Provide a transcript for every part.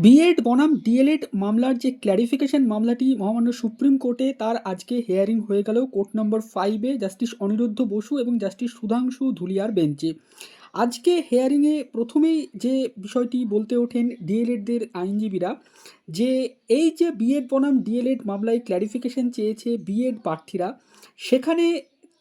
B Ed বনাম D.El.Ed মামলার যে ক্ল্যারিফিকেশন মামলাটি মহামান্য সুপ্রিম কোর্টে তার আজকে হেয়ারিং হয়ে গেল কোর্ট নম্বর 5-এ জাস্টিস অনিরুদ্ধ বসু এবং জাস্টিস সুধাংশু ধুলিয়ার বেঞ্চে। আজকে হেয়ারিংয়ে প্রথমেই যে বিষয়টি বলতে ওঠেন ডিএলএডদের আইনজীবীরা যে এই যে বিএড বনাম ডিএলএড মামলায় ক্ল্যারিফিকেশন চেয়েছে বিএড প্রার্থীরা, সেখানে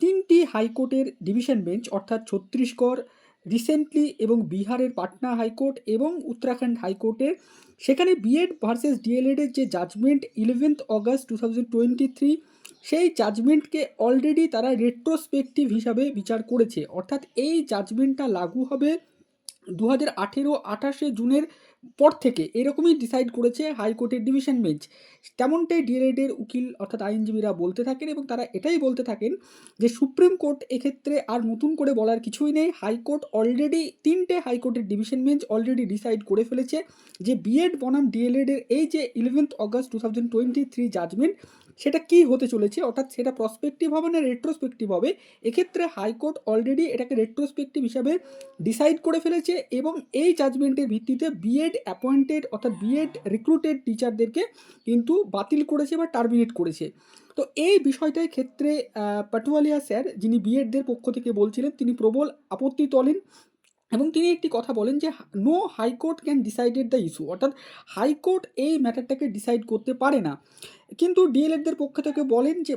তিনটি হাইকোর্টের ডিভিশন বেঞ্চ অর্থাৎ ছত্তিশগড় রিসেন্টলি এবং বিহারের পাটনা হাইকোর্ট এবং উত্তরাখণ্ড হাইকোর্টের সেখানে বিএড ভার্সেস ডিএলএডের যে জাজমেন্ট 11 অগস্ট 2023, সেই জাজমেন্টকে অলরেডি তারা রেট্রোস্পেক্টিভ হিসাবে বিচার করেছে, অর্থাৎ এই জাজমেন্টটা লাগু হবে 2018-28 জুনের পর থেকে, এরকমই ডিসাইড করেছে হাইকোর্টের ডিভিশন বেঞ্চ। তেমনটাই ডিএলএডের উকিল অর্থাৎ আইনজীবীরা বলতে থাকেন এবং তারা এটাই বলতে থাকেন যে সুপ্রিম কোর্ট এক্ষেত্রে আর নতুন করে বলার কিছুই নেই। হাইকোর্ট অলরেডি তিনটে হাইকোর্টের ডিভিশন বেঞ্চ অলরেডি ডিসাইড করে ফেলেছে যে বিএড বনাম ডিএলএডের এই যে 11 অগস্ট 2023 জাজমেন্ট, সেটা কি হতে চলেছে, অর্থাৎ সেটা প্রসপেক্টিভ হবে না রেট্রোস্পেক্টিভ হবে। এক্ষেত্রে হাইকোর্ট অলরেডি এটাকে রেট্রোস্পেক্টিভ হিসাবে ডিসাইড করে ফেলেছে এবং এই জাজমেন্টের ভিত্তিতে বিএড অ্যাপয়েন্টেড অর্থাৎ বিএড রিক্রুটেড টিচারদেরকে কিন্তু বাতিল করেছে বা টার্মিনেট করেছে। তো এই বিষয়টার ক্ষেত্রে পাটওয়ালিয়া স্যার, যিনি বিএডদের পক্ষ থেকে বলছিলেন, তিনি প্রবল আপত্তি তোলেন এবং তিনি একটি কথা বলেন যে no high court can decided the issue, অর্থাৎ হাইকোর্ট এই ম্যাটারটাকে ডিসাইড করতে পারে না। কিন্তু ডিএলএডদের পক্ষ থেকে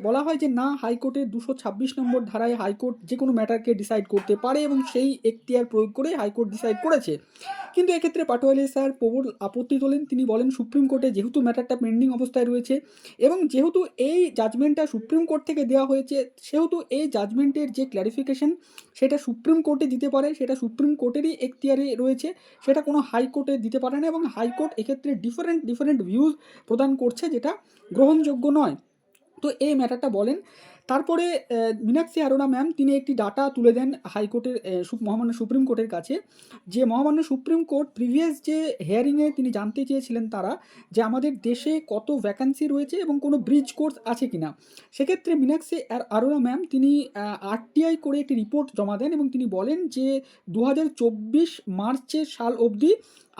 বলা হয় যে না, হাইকোর্টের 226 নম্বর ধারায় হাইকোর্ট যে কোনো ম্যাটারকে ডিসাইড করতে পারে এবং সেই এখতিয়ার প্রয়োগ করে হাইকোর্ট ডিসাইড করেছে। কিন্তু এক্ষেত্রে পাটোয়ারি স্যার প্রবল আপত্তি তোলেন। তিনি বলেন সুপ্রিম কোর্টে যেহেতু ম্যাটারটা পেন্ডিং অবস্থায় রয়েছে এবং যেহেতু এই জাজমেন্টটা সুপ্রিম কোর্ট থেকে দেওয়া হয়েছে, সেহেতু এই জাজমেন্টের যে ক্ল্যারিফিকেশন সেটা সুপ্রিম কোর্টে দিতে পারে, সেটা সুপ্রিম কোর্টেরই এখতিয়ারে রয়েছে, সেটা কোনো হাইকোর্টে দিতে পারে না এবং হাইকোর্ট এক্ষেত্রে ডিফারেন্ট ভিউজ প্রদান করছে, যেটা গ্রহণযোগ্য নয়। তো এই ম্যাটারটা বলেন। তারপরে মীনাক্ষী অরোরা ম্যাম তিনি একটি ডাটা তুলে দেন হাইকোর্টের মহামান্য সুপ্রিম কোর্টের কাছে, যে মহামান্য সুপ্রিম কোর্ট প্রিভিয়াস যে হেয়ারিংয়ে তিনি জানতে চেয়েছিলেন তারা, যে আমাদের দেশে কত ভ্যাকান্সি রয়েছে এবং কোনো ব্রিজ কোর্স আছে কিনা। সেক্ষেত্রে মীনাক্ষী অরোরা ম্যাম তিনি আরটিআই করে একটি রিপোর্ট জমা দেন এবং তিনি বলেন যে 2024 মার্চের সাল অবধি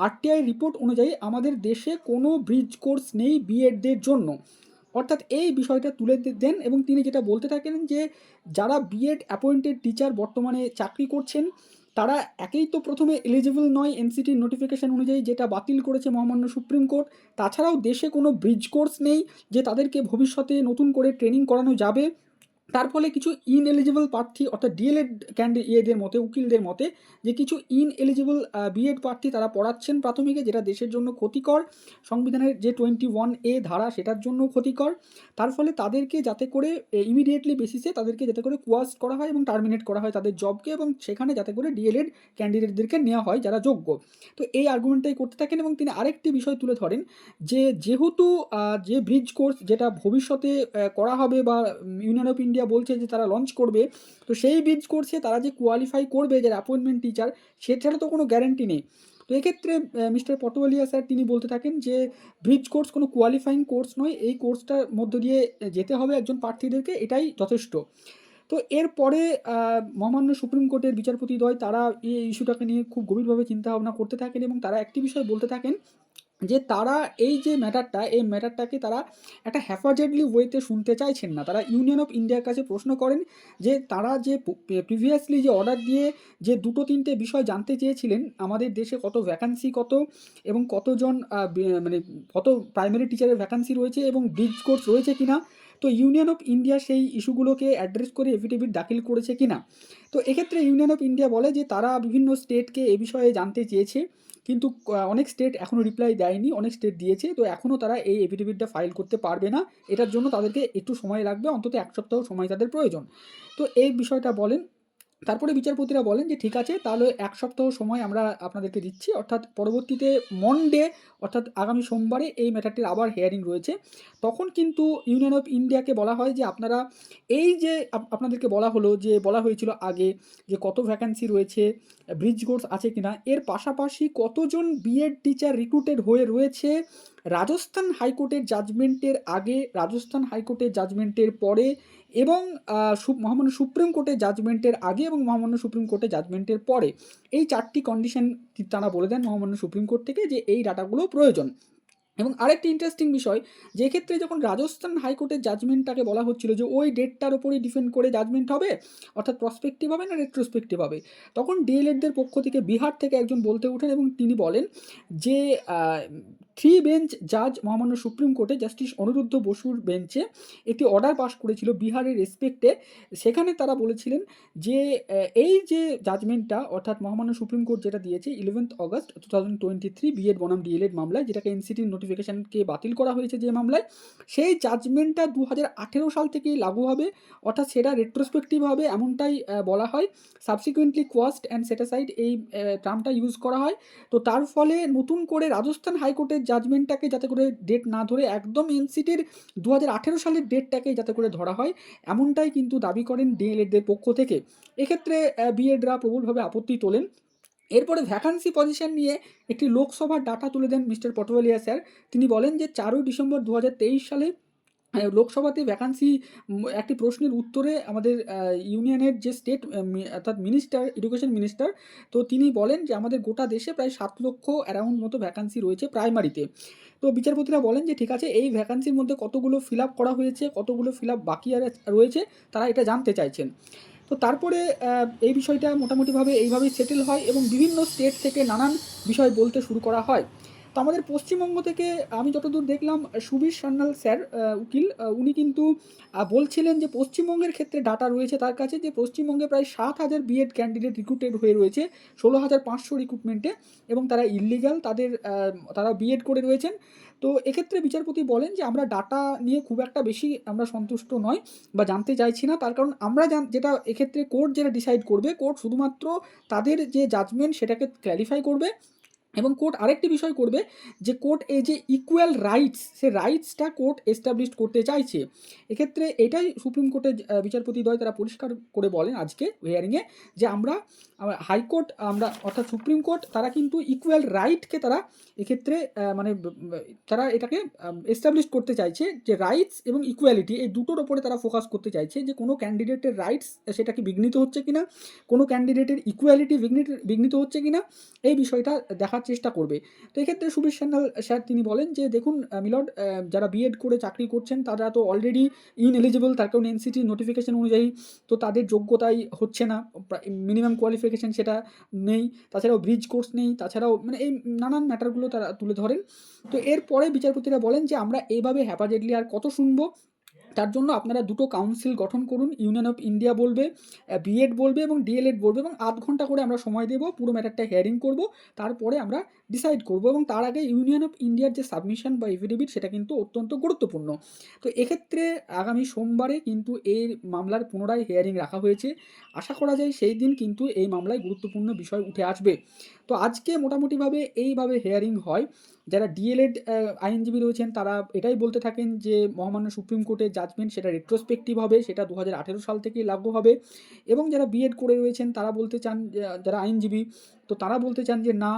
আরটিআই রিপোর্ট অনুযায়ী আমাদের দেশে কোনো ব্রিজ কোর্স নেই বিএডদের জন্য। অর্থাৎ এই বিষয়টা তুলে দেন এবং তিনি যেটা বলতে থাকেন যে যারা বিএড অ্যাপয়েন্টেড টিচার বর্তমানে চাকরি করছেন, তারা একেই তো প্রথমে এলিজিবল নয় এনসিটির নোটিফিকেশন অনুযায়ী, যেটা বাতিল করেছে মহামান্য সুপ্রিম কোর্ট। তাছাড়াও দেশে কোনো ব্রিজ কোর্স নেই যে তাদেরকে ভবিষ্যতে নতুন করে ট্রেনিং করানো যাবে। তার ফলে কিছু ইনএলিজিবল প্রার্থী অর্থাৎ ডিএলএড এদের মতে, উকিলদের মতে, যে কিছু ইনএলিজিবল বিএড প্রার্থী তারা পড়াচ্ছেন প্রাথমিকে, যেটা দেশের জন্য ক্ষতিকর। সংবিধানের যে 21A ধারা সেটার জন্য ক্ষতিকর। তার ফলে তাদেরকে যাতে করে ইমিডিয়েটলি বেসিসে তাদেরকে যাতে করে কোয়াস্ট করা হয় এবং টার্মিনেট করা হয় তাদের জবকে, এবং সেখানে যাতে করে ডিএলএড ক্যান্ডিডেটদেরকে নেওয়া হয় যারা যোগ্য। তো এই আর্গুমেন্টটাই করতে থাকেন এবং তিনি আরেকটি বিষয় তুলে ধরেন যে যেহেতু যে ব্রিজ কোর্স যেটা ভবিষ্যতে করা হবে বা ইউনিয়ন অফ ইন্ডিয়া বলছে যে তারা লঞ্চ করবে, তো সেই ব্রিজ কোর্সে তারা যে কোয়ালিফাই করবে যারা অ্যাপয়েন্টমেন্ট টিচার, সেটারও তো কোনো গ্যারান্টি নেই। তো এক্ষেত্রে মিস্টার পটোয়ালিয়া স্যার তিনি বলতে থাকেন যে ব্রিজ কোর্স কোনো কোয়ালিফাইং কোর্স নয়, এই কোর্সটার মধ্য দিয়ে যেতে হবে একজন প্রার্থীদেরকে, এটাই যথেষ্ট। তো এরপরে মহামান্য সুপ্রিম কোর্টের বিচারপতিদ্বয় তারা এই ইস্যুটাকে নিয়ে খুব গভীরভাবে চিন্তাভাবনা করতে থাকেন এবং তারা একটি বিষয় বলতে থাকেন যে তারা এই যে এই ম্যাটারটাকে তারা একটা হ্যাফাজেডলি ওয়েতে শুনতে চাইছেন না। তারা ইউনিয়ন অফ ইন্ডিয়ার কাছে প্রশ্ন করেন যে তারা যে প্রিভিয়াসলি যে অর্ডার দিয়ে যে 2-3টে বিষয় জানতে চেয়েছিলেন, আমাদের দেশে কত ভ্যাকান্সি কত এবং কতজন মানে কত প্রাইমারি টিচারের ভ্যাকান্সি রয়েছে এবং ব্রিজ কোর্স রয়েছে কিনা, তো ইউনিয়ন অফ ইন্ডিয়া সেই ইস্যুগুলোকে অ্যাড্রেস করে এফিডেভিট দাখিল করেছে কিনা। তো এক্ষেত্রে ইউনিয়ন অফ ইন্ডিয়া বলে যে তারা বিভিন্ন স্টেটকে এ বিষয়ে জানতে চেয়েছে, কিন্তু অনেক স্টেট এখনও রিপ্লাই দেয়নি, অনেক স্টেট দিয়েছে, তো এখনও তারা এই এফিডেভিটটা ফাইল করতে পারবে না। এটার জন্য তাদেরকে একটু সময় লাগবে, অন্তত 1 সপ্তাহ সময় তাদের প্রয়োজন। তো এই বিষয়টা বলেন। তারপরে বিচারপতিরা বলেন যে ঠিক আছে, তাহলে 1 সপ্তাহ সময় আমরা আপনাদেরকে দিচ্ছি, অর্থাৎ পরবর্তীতে মনডে অর্থাৎ আগামী সোমবারে এই ম্যাটারটির আবার হেয়ারিং রয়েছে। তখন কিন্তু ইউনিয়ন অফ ইন্ডিয়াকে বলা হয় যে আপনারা এই যে আপনাদেরকে বলা হয়েছিল আগে যে কত ভ্যাকান্সি রয়েছে, ব্রিজ কোর্স আছে কিনা, এর পাশাপাশি কতজন বিএড টিচার রিক্রুটেড হয়ে রয়েছে রাজস্থান হাইকোর্টের জাজমেন্টের আগে, রাজস্থান হাইকোর্টের জাজমেন্টের পরে এবং মহামান্য সুপ্রিম কোর্টের জাজমেন্টের আগে এবং মহামান্য সুপ্রিম কোর্টের জাজমেন্টের পরে এই 4টি কন্ডিশন তারা বলে দেন মহামান্য সুপ্রিম কোর্ট থেকে যে এই ডাটাগুলো প্রয়োজন। এবং আরেকটি ইন্টারেস্টিং বিষয়, যে ক্ষেত্রে যখন রাজস্থান হাইকোর্টের জাজমেন্টটাকে বলা হচ্ছিল যে ওই ডেটটার ওপরই ডিপেন্ড করে জাজমেন্ট হবে, অর্থাৎ প্রসপেক্টিভ হবে না রেট্রোস্পেক্টিভ হবে, তখন ডিএলএডদের পক্ষ থেকে বিহার থেকে একজন বলতে ওঠেন এবং তিনি বলেন যে 3 বেঞ্চ জাজ মহামান্য সুপ্রিম কোর্টে জাস্টিস অনিরুদ্ধ বসুর বেঞ্চে একটি অর্ডার পাস করেছিল বিহারের রেসপেক্টে। সেখানে তারা বলেছিলেন যে এই যে জাজমেন্টটা, অর্থাৎ মহামান্য সুপ্রিম কোর্ট যেটা দিয়েছে 11 অগস্ট 2023 বিএড বনাম ডিএলএড মামলায়, যেটাকে এনসিটির নোটিফিকেশনকে বাতিল করা হয়েছে যে মামলায়, সেই জাজমেন্টটা 2018 সাল থেকেই লাগু হবে, অর্থাৎ সেটা রেট্রোস্পেক্টিভ হবে এমনটাই বলা হয়। সাবসিকুয়েন্টলি কোয়াস্ট অ্যান্ড সেটাসাইড এই টার্মটা ইউজ করা হয়। তো তার ফলে নতুন করে রাজস্থান হাইকোর্টের জাজমেন্টটাকে যাতে করে ডেট না ধরে একদম এনসিটির 2018 সালের ডেটটাকে যাতে করে ধরা হয়, এমনটাই কিন্তু দাবি করেন ডিএলএডদের পক্ষ থেকে। এক্ষেত্রে বিএডরা প্রবলভাবে আপত্তি তোলেন। এরপরে ভ্যাকান্সি পজিশন নিয়ে একটি লোকসভার ডাটা তুলে দেন মিস্টার পটোয়ালিয়া স্যার। তিনি বলেন যে 4 ডিসেম্বর 2023 সালে লোকসভাতে ভ্যাকান্সি একটি প্রশ্নের উত্তরে আমাদের ইউনিয়নের যে স্টেট অর্থাৎ মিনিস্টার, এডুকেশন মিনিস্টার, তো তিনি বলেন যে আমাদের গোটা দেশে প্রায় 7 লক্ষ অ্যারাউন্ড মতো ভ্যাকান্সি রয়েছে প্রাইমারিতে। তো বিচারপতিরা বলেন যে ঠিক আছে, এই ভ্যাকান্সির মধ্যে কতগুলো ফিল আপ করা হয়েছে, কতগুলো ফিল আপ বাকি রয়েছে, তারা এটা জানতে চাইছেন। তো তারপরে এই বিষয়টা মোটামুটিভাবে এইভাবেই সেটেল হয় এবং বিভিন্ন স্টেট থেকে নানান বিষয় বলতে শুরু করা হয়। তো আমাদের পশ্চিমবঙ্গ থেকে আমি যতদূর দেখলাম সুবীর সান্যাল স্যার উকিল, উনি কিন্তু বলছিলেন যে পশ্চিমবঙ্গের ক্ষেত্রে ডাটা রয়েছে তার কাছে যে পশ্চিমবঙ্গে প্রায় 7,000 বিএড ক্যান্ডিডেট রিক্রুটেড হয়ে রয়েছে 16,500 রিক্রুটমেন্টে, এবং তারা ইললিগাল, তারা বিএড করে রয়েছেন। তো এক্ষেত্রে বিচারপতি বলেন যে আমরা ডাটা নিয়ে খুব একটা বেশি আমরা সন্তুষ্ট নয় বা জানতে চাইছি না, তার কারণ আমরা যেটা এক্ষেত্রে কোর্ট যেটা ডিসাইড করবে, কোর্ট শুধুমাত্র তাদের যে জাজমেন্ট সেটাকে ক্ল্যারিফাই করবে, এবং কোর্ট আরেকটি বিষয় করবে যে কোর্ট এই যে ইকুয়াল রাইটস, সে রাইটসটা কোর্ট এস্টাবলিশ করতে চাইছে। এক্ষেত্রে এটাই সুপ্রিম কোর্টের বিচারপতিদ্বয় তারা পরিষ্কার করে বলেন আজকে হিয়ারিংয়ে যে হাইকোর্ট, আমরা অর্থাৎ সুপ্রিম কোর্ট, তারা কিন্তু ইকুয়াল রাইটকে তারা এক্ষেত্রে তারা এটাকে এস্টাবলিশ করতে চাইছে যে রাইটস এবং ইকুয়ালিটি এই দুটোর ওপরে তারা ফোকাস করতে চাইছে, যে কোনো ক্যান্ডিডেটের রাইটস সেটা কি বিঘ্নিত হচ্ছে কিনা, কোনো ক্যান্ডিডেটের ইকুয়ালিটি বিঘ্নিত হচ্ছে কিনা, এই বিষয়টা দেখার চেষ্টা করবে। তো এক্ষেত্রে সুবীর সান্যাল স্যার তিনি বলেন যে দেখুন মিলর্ড, যারা বিএড করে চাকরি করছেন তারা তো অলরেডি ইনএলিজিবল, তার কারণ এনসিটি নোটিফিকেশন অনুযায়ী তো তাদের যোগ্যতাই হচ্ছে না, মিনিমাম কোয়ালিফিকেশান সেটা নেই, তাছাড়াও ব্রিজ কোর্স নেই, তাছাড়াও মানে এই নানান ম্যাটারগুলো তারা তুলে ধরেন। তো এরপরে বিচারপতিরা বলেন যে আমরা এইভাবে হ্যাপাজেডলি আর কত শুনবো, তার জন্য আপনারা দুটো কাউন্সিল গঠন করুন, ইউনিয়ন অফ ইন্ডিয়া বলবে, বিএড বলবে এবং ডিএলএড বলবে, এবং 8 ঘন্টা করে আমরা সময় দেবো, পুরো ম্যাটারটা হিয়ারিং করব, তারপরে আমরা ডিসাইড করব, এবং তার আগে ইউনিয়ন অফ ইন্ডিয়ার যে সাবমিশন বা এফিডেভিট সেটা কিন্তু অত্যন্ত গুরুত্বপূর্ণ। তো এক্ষেত্রে আগামী সোমবারে কিন্তু এই মামলার পুনরায় হিয়ারিং রাখা হয়েছে। আশা করা যায় সেই দিন কিন্তু এই মামলায় গুরুত্বপূর্ণ বিষয় উঠে আসবে। তো আজকে মোটামুটিভাবে এইভাবে হিয়ারিং হয়। যারা ডিএলএড আইনজীবী রয়েছেন তারা এটাই বলতে থাকেন যে মহামান্য সুপ্রিম কোর্টের জাজমেন্ট সেটা রেট্রোস্পেক্টিভ হবে, সেটা 2018 সাল থেকেই লাগু হবে, এবং যারা বিএড করে রয়েছেন তারা বলতে চান, যারা আইনজীবী, তো তারা বলতে চান যে না,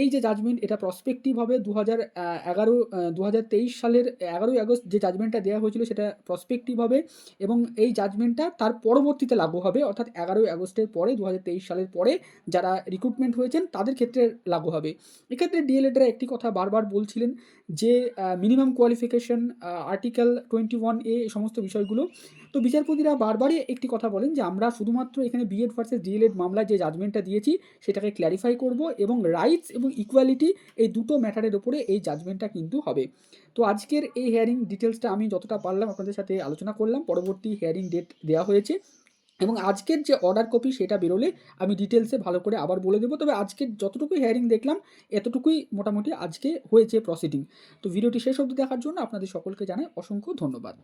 এই যে জাজমেন্ট এটা প্রসপেক্টিভ হবে। 2023 সালের 11ই আগস্ট যে জাজমেন্টটা দেওয়া হয়েছিল সেটা প্রসপেক্টিভ হবে, এবং এই জাজমেন্টটা তার পরবর্তীতে লাগু হবে, অর্থাৎ 11ই আগস্টের পরে 2023 সালের পরে যারা রিক্রুটমেন্ট হয়েছেন তাদের ক্ষেত্রে লাগু হবে। এক্ষেত্রে ডিএলএডরা একটি কথা বারবার বলছিলেন যে মিনিমাম কোয়ালিফিকেশন, আর্টিকেল 21A এই সমস্ত বিষয়গুলো। তো বিচারপতিরা বারবারই একটি কথা বলেন যে আমরা শুধুমাত্র এখানে বিএড ভার্সেস ডিএলএড মামলায় যে জাজমেন্টটা দিয়েছি সেটাকে ক্ল্যারিফাই করব, এবং রাইটস এবং ইকুয়ালিটি এই দুটো ম্যাটারের ওপরে এই জাজমেন্টটা কিন্তু হবে। তো আজকের এই হিয়ারিং ডিটেলসটা আমি যতটা পারলাম আপনাদের সাথে আলোচনা করলাম। পরবর্তী হিয়ারিং ডেট দেওয়া হয়েছে, এবং আজকের যে অর্ডার কপি সেটা বেরোলে আমি ডিটেলসে ভালো করে আবার বলে দেবো। তবে আজকের যতটুকু হিয়ারিং দেখলাম এতটুকুই মোটামুটি আজকে হয়েছে প্রসিডিং। তো ভিডিওটি শেষ অবধি দেখার জন্য আপনাদের সকলকে জানাই অসংখ্য ধন্যবাদ।